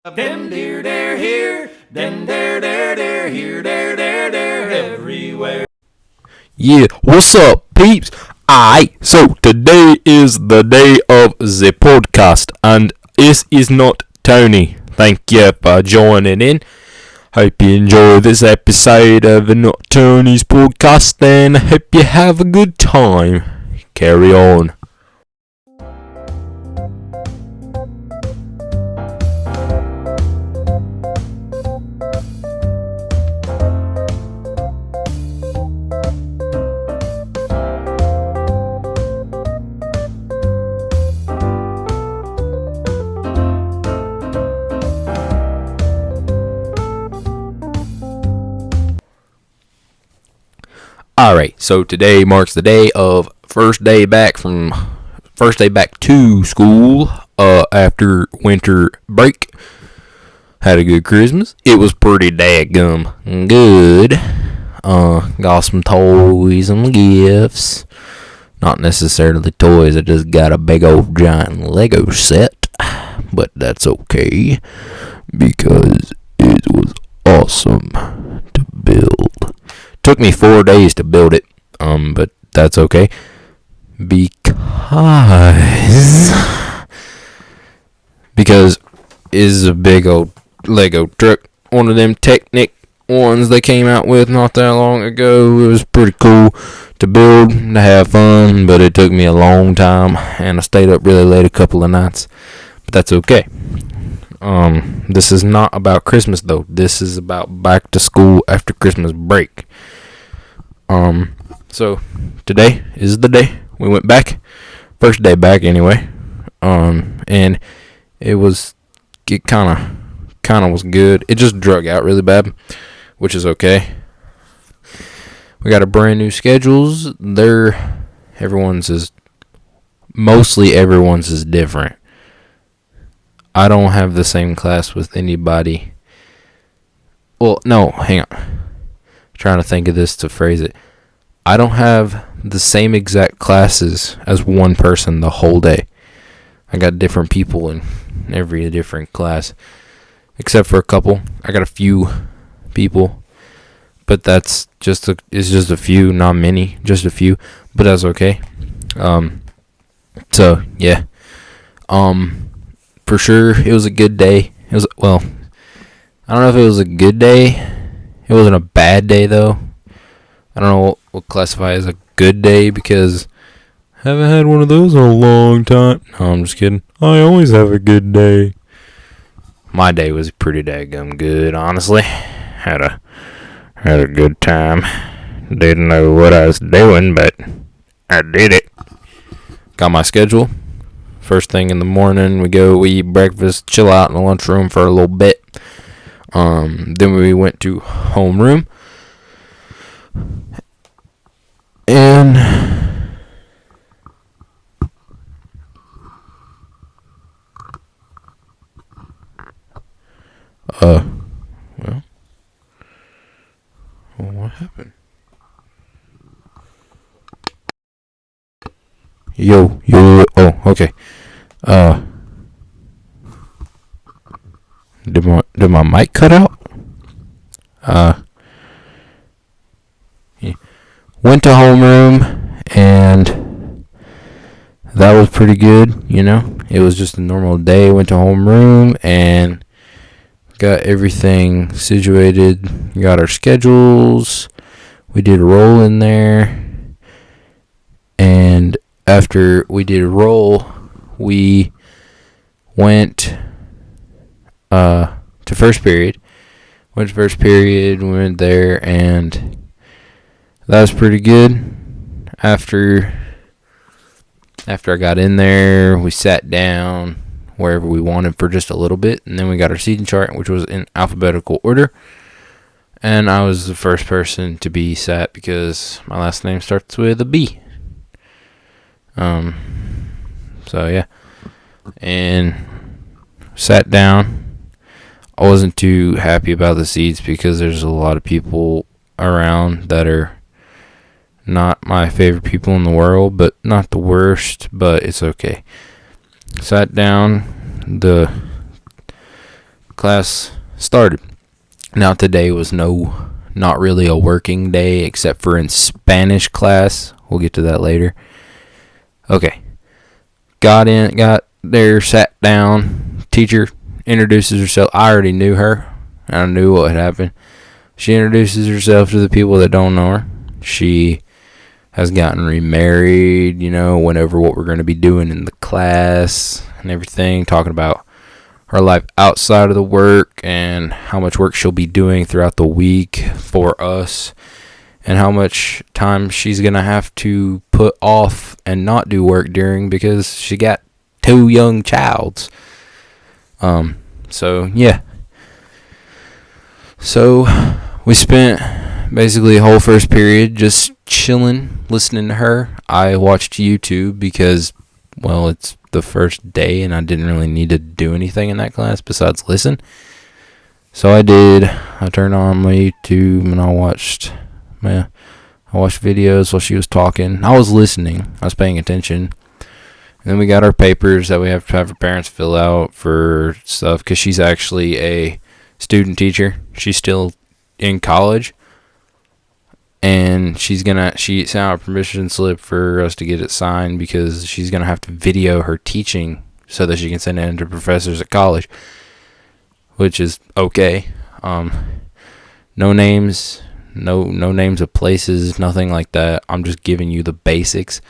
Dem deer dare here, dem dare here, dare everywhere. Yeah, what's up, peeps? So today is the day of the podcast, and this is not Tony. Thank you for joining in. Hope you enjoy this episode of Not Tony's podcast, and hope you have a good time. Carry on. Alright, so today marks the day of first day back to school after winter break. Had a good Christmas. It was pretty daggum good. Got some toys, some gifts. Not necessarily toys, I just got a big old giant Lego set. But that's okay, because it was awesome to build. Took me 4 days to build it, but that's okay, because it's a big old Lego truck, one of them Technic ones they came out with not that long ago. It was pretty cool to build, to have fun, but it took me a long time, and I stayed up really late a couple of nights, but that's okay. This is not about Christmas though. This is about back to school after Christmas break. So today is the day we went back. First day back anyway. And it kinda was good. It just drug out really bad, which is okay. We got a brand new schedules. Mostly everyone's is different. I don't have the same class with anybody. Well, no, hang on. I'm trying to think of this to phrase it. I don't have the same exact classes as one person the whole day. I got different people in every different class, except for a couple. I got a few people, but it's just a few, not many, just a few. But that's okay. So yeah. For sure, it was a good day. I don't know if it was a good day. It wasn't a bad day, though. I don't know what classify as a good day, because I haven't had one of those in a long time. No, I'm just kidding. I always have a good day. My day was pretty daggum good, honestly. Had a good time. Didn't know what I was doing, but I did it. Got my schedule. First thing in the morning, we eat breakfast, chill out in the lunchroom for a little bit. Then we went to homeroom. And what happened? Yo, oh, okay. Did my mic cut out? Yeah. Went to homeroom, and that was pretty good, It was just a normal day. Went to homeroom and got everything situated. Got our schedules. We did a roll in there. And after we did a roll, we went to first period. We went there, and that was pretty good. After I got in there, we sat down wherever we wanted for just a little bit, and then we got our seating chart, which was in alphabetical order. And I was the first person to be sat because my last name starts with a B. So yeah, and sat down. I wasn't too happy about the seats because there's a lot of people around that are not my favorite people in the world, but not the worst, but it's okay. Sat down. The class started. Now today was not really a working day except for in Spanish class. We'll get to that later. Okay. Got there, sat down. Teacher introduces herself. I already knew her. I knew what had happened. She introduces herself to the people that don't know her. She has gotten remarried, went over what we're going to be doing in the class and everything, talking about her life outside of the work and how much work she'll be doing throughout the week for us and how much time she's going to have to put off and not do work during because she got 2 young childs. So, yeah. So, we spent basically the whole first period just chilling, listening to her. I watched YouTube because, well, it's the first day and I didn't really need to do anything in that class besides listen. So I did. I turned on my YouTube and I watched videos while she was talking. I was listening. I was paying attention. And then we got our papers that we have to have our parents fill out for stuff because she's actually a student teacher. She's still in college. And she sent out a permission slip for us to get it signed because she's going to have to video her teaching so that she can send it in to professors at college, which is okay. No names, no names of places, nothing like that. I'm just giving you the basics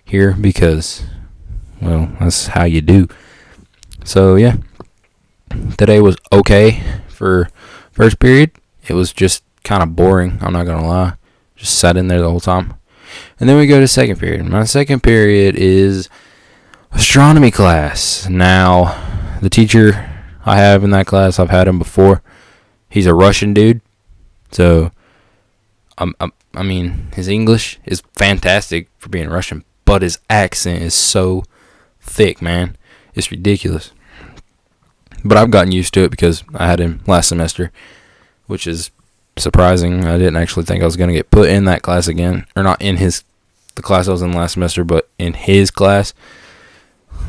here because, well, that's how you do. So, yeah. Today was okay for first period. It was just kind of boring, I'm not going to lie. Just sat in there the whole time. And then we go to second period. My second period is astronomy class. Now, the teacher I have in that class, I've had him before. He's a Russian dude. So, I mean, his English is fantastic for being Russian, but his accent is so thick, man. It's ridiculous. But I've gotten used to it because I had him last semester, which is surprising. I didn't actually think I was going to get put in that class again, or not in the class I was in last semester, but in his class,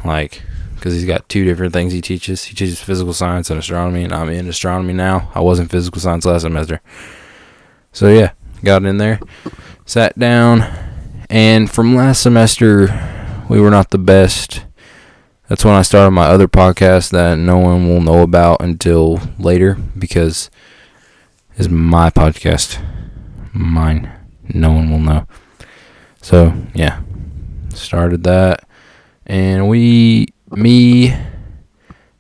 because he's got 2 different things he teaches. He teaches physical science and astronomy, and I'm in astronomy now. I was in physical science last semester. So yeah, got in there, sat down, and from last semester, we were not the best. That's when I started my other podcast that no one will know about until later because it's my podcast. Mine. No one will know. So, yeah. Started that. And me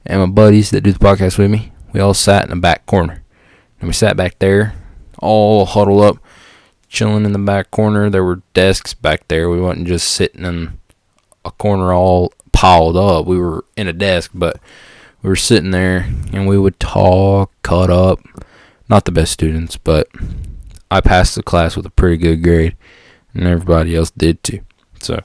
and my buddies that do the podcast with me, we all sat in the back corner. And we sat back there, all huddled up, chilling in the back corner. There were desks back there. We wasn't just sitting in a corner all piled up. We were in a desk, but we were sitting there and we would talk, cut up. Not the best students, but I passed the class with a pretty good grade, and everybody else did too. So,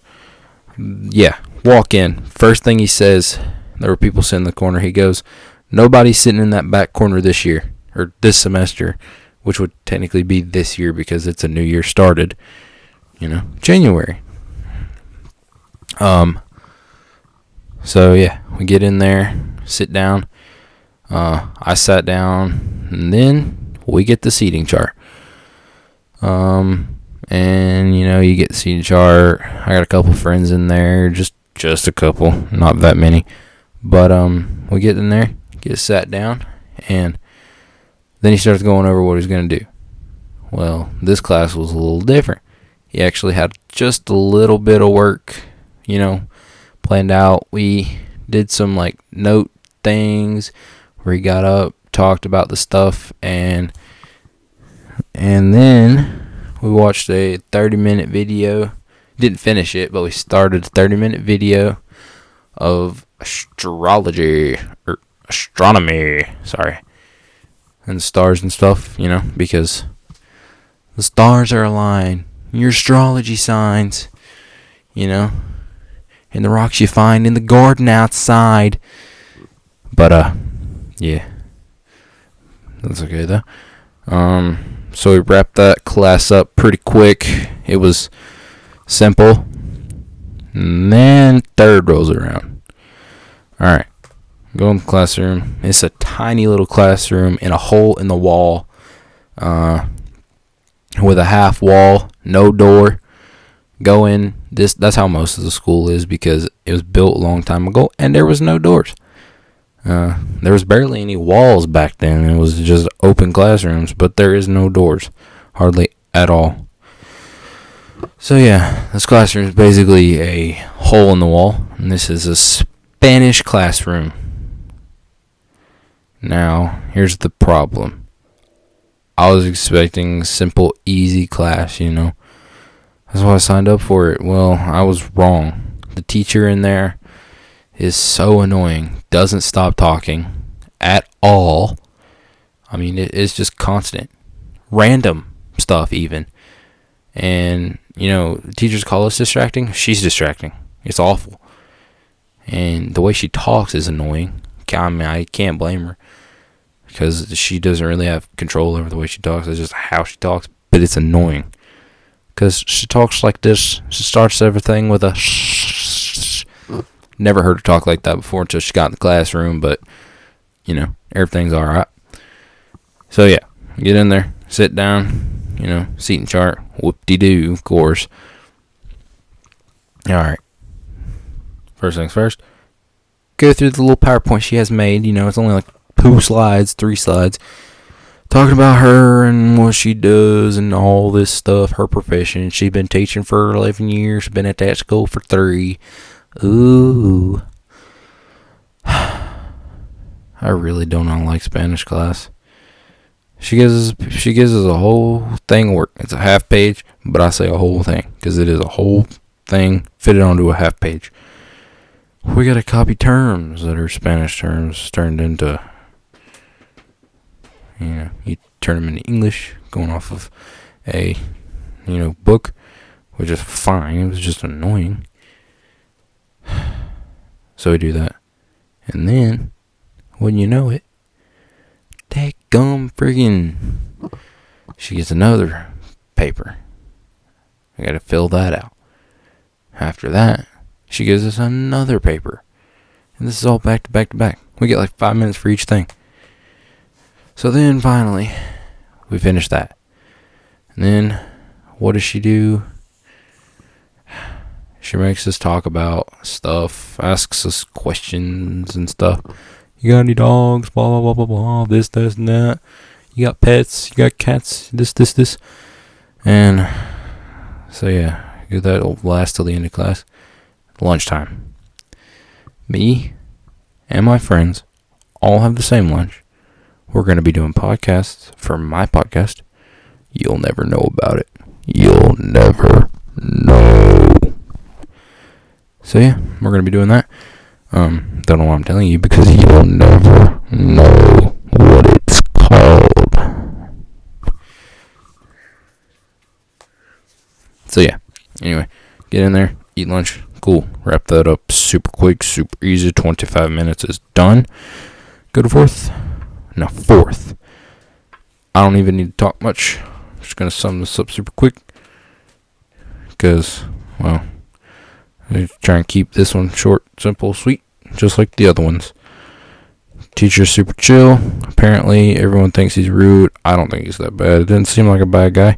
yeah, walk in. First thing he says, there were people sitting in the corner. He goes, nobody's sitting in that back corner this year, or this semester, which would technically be this year because it's a new year started, January. So, yeah, we get in there, sit down. I sat down, and then we get the seating chart. And you get the seating chart. I got a couple friends in there, just a couple, not that many. But we get in there, get sat down, and then he starts going over what he's going to do. Well, this class was a little different. He actually had just a little bit of work, planned out. We did some note things where he got up, talked about the stuff, and then we watched a 30-minute video. Didn't finish it, but we started a 30-minute video of astronomy, and stars and stuff, because the stars are aligned. Your astrology signs, and the rocks you find in the garden outside. But, yeah. That's okay, though. So we wrapped that class up pretty quick. It was simple. And then third rolls around. Alright. Go in the classroom. It's a tiny little classroom in a hole in the wall, with a half wall, no door. Go in. That's how most of the school is, because it was built a long time ago and there was no doors. There was barely any walls back then. It was just open classrooms, but there is no doors, hardly at all. So yeah, this classroom is basically a hole in the wall, and this is a Spanish classroom. Now, here's the problem. I was expecting simple, easy class, That's why I signed up for it. Well, I was wrong. The teacher in there is so annoying. Doesn't stop talking at all. I mean, it's just constant. Random stuff, even. And, teachers call us distracting. She's distracting. It's awful. And the way she talks is annoying. I mean, I can't blame her, because she doesn't really have control over the way she talks. It's just how she talks. But it's annoying, because she talks like this. She starts everything with a shh. Never heard her talk like that before until she got in the classroom. But, everything's all right. So, yeah, get in there, sit down. Seat and chart, whoop-de-doo, of course. Alright. First things first. Go through the little PowerPoint she has made. It's only like 3 slides. Talking about her and what she does and all this stuff, her profession. She's been teaching for 11 years. Been at that school for 3. Ooh. I really do not like Spanish class. She gives us a whole thing of work. It's a half page, but I say a whole thing, because it is a whole thing fitted onto a half page. We got to copy terms that are Spanish terms turned into, you turn them into English, going off of a, book, which is fine. It was just annoying. So we do that. And then, when you know it, gum friggin', she gets another paper. I gotta fill that out. After that, she gives us another paper. And this is all back to back to back. We get like 5 minutes for each thing. So then finally, we finish that. And then, what does she do? She makes us talk about stuff, asks us questions and stuff. You got any dogs? Blah, blah, blah, blah, blah. This, and that. You got pets? You got cats? This. And so, yeah. That will last till the end of class. Lunchtime. Me and my friends all have the same lunch. We're going to be doing podcasts for my podcast. You'll never know about it. You'll never know. So, yeah. We're going to be doing that. Don't know why I'm telling you, because you'll never know what it's called. So yeah, anyway, get in there, eat lunch, cool, wrap that up super quick, super easy, 25 minutes is done. Go to fourth. I don't even need to talk much. I'm just going to sum this up super quick, because, well, I try and keep this one short, simple, sweet, just like the other ones. Teacher's super chill. Apparently, everyone thinks he's rude. I don't think he's that bad. It didn't seem like a bad guy.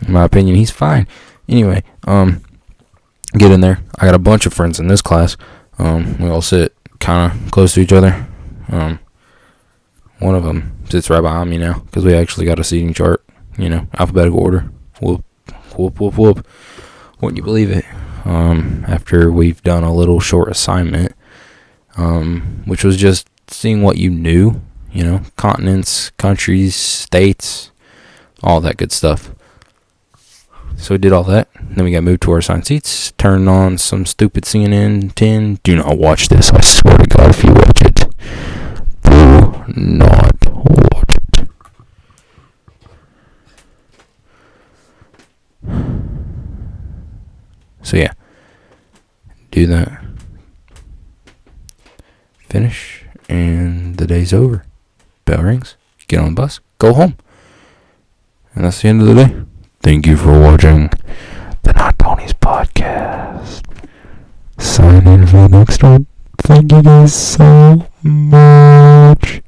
In my opinion, he's fine. Anyway, get in there. I got a bunch of friends in this class. We all sit kind of close to each other. One of them sits right behind me now, because we actually got a seating chart. Alphabetical order. Whoop, whoop, whoop, whoop. Wouldn't you believe it? After we've done a little short assignment, which was just seeing what you knew, continents, countries, states, all that good stuff. So we did all that. Then we got moved to our assigned seats, turned on some stupid CNN 10. Do not watch this. I swear to God, if you watch it, do not watch it. So yeah, do that. Finish, and the day's over. Bell rings, get on the bus, go home. And that's the end of the day. Thank you for watching the Not Ponies podcast. Sign in for the next one. Thank you guys so much.